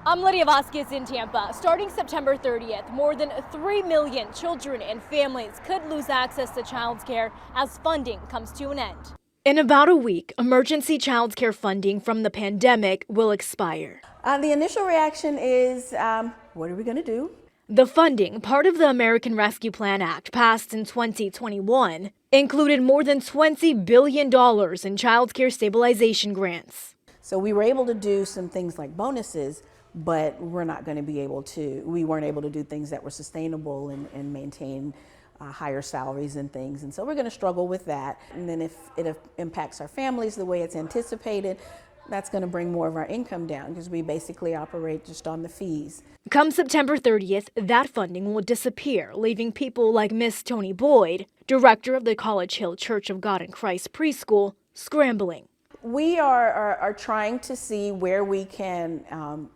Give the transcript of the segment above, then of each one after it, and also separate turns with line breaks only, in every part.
I'm Lydia Vasquez in Tampa. Starting September 30th, more than 3 million children and families could lose access to childcare as funding comes to an end. In about a week, emergency childcare funding from the pandemic will expire.
The initial reaction is, what are we going to do?
The funding, part of the American Rescue Plan Act passed in 2021, included more than $20 billion in childcare stabilization grants.
So we were able to do some things like bonuses, but we weren't able to do things that were sustainable and maintain higher salaries and things. And so we're going to struggle with that. And then if it impacts our families the way it's anticipated, that's going to bring more of our income down because we basically operate just on the fees.
Come September 30th, that funding will disappear, leaving people like Miss Tony Boyd, director of the College Hill Church of God in Christ preschool, scrambling.
We are trying to see where we can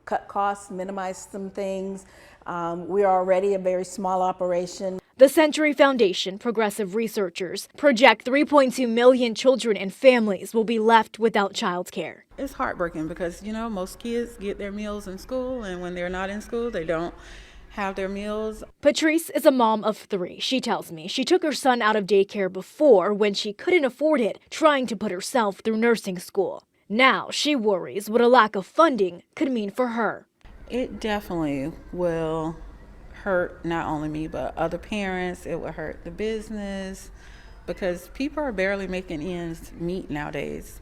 cut costs, minimize some things. We are already a very small operation.
The Century Foundation progressive researchers project 3.2 million children and families will be left without childcare.
It's heartbreaking because, most kids get their meals in school, and when they're not in school, they don't have their meals.
Patrice is a mom of 3. She tells me she took her son out of daycare before when she couldn't afford it, trying to put herself through nursing school. Now she worries what a lack of funding could mean for her.
It definitely will hurt not only me, but other parents. It will hurt the business because people are barely making ends meet nowadays.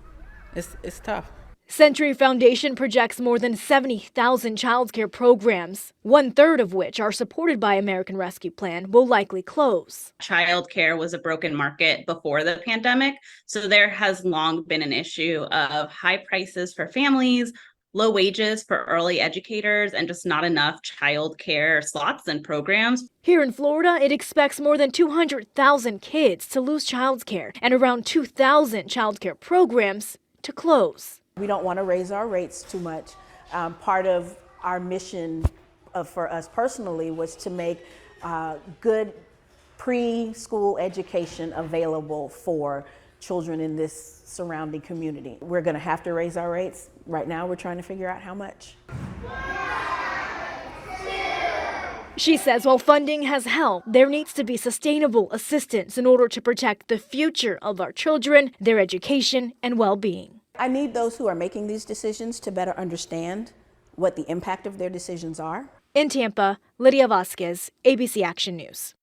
It's tough.
Century Foundation projects more than 70,000 childcare programs, 1/3 of which are supported by American Rescue Plan, will likely close.
Childcare was a broken market before the pandemic, so there has long been an issue of high prices for families, low wages for early educators, and just not enough childcare slots and programs.
Here in Florida, it expects more than 200,000 kids to lose childcare and around 2,000 childcare programs to close.
We don't want to raise our rates too much. Part of our mission for us personally was to make good preschool education available for children in this surrounding community. We're going to have to raise our rates. Right now, we're trying to figure out how much.
She says while funding has helped, there needs to be sustainable assistance in order to protect the future of our children, their education, and well-being.
I need those who are making these decisions to better understand what the impact of their decisions are.
In Tampa, Lydia Vasquez, ABC Action News.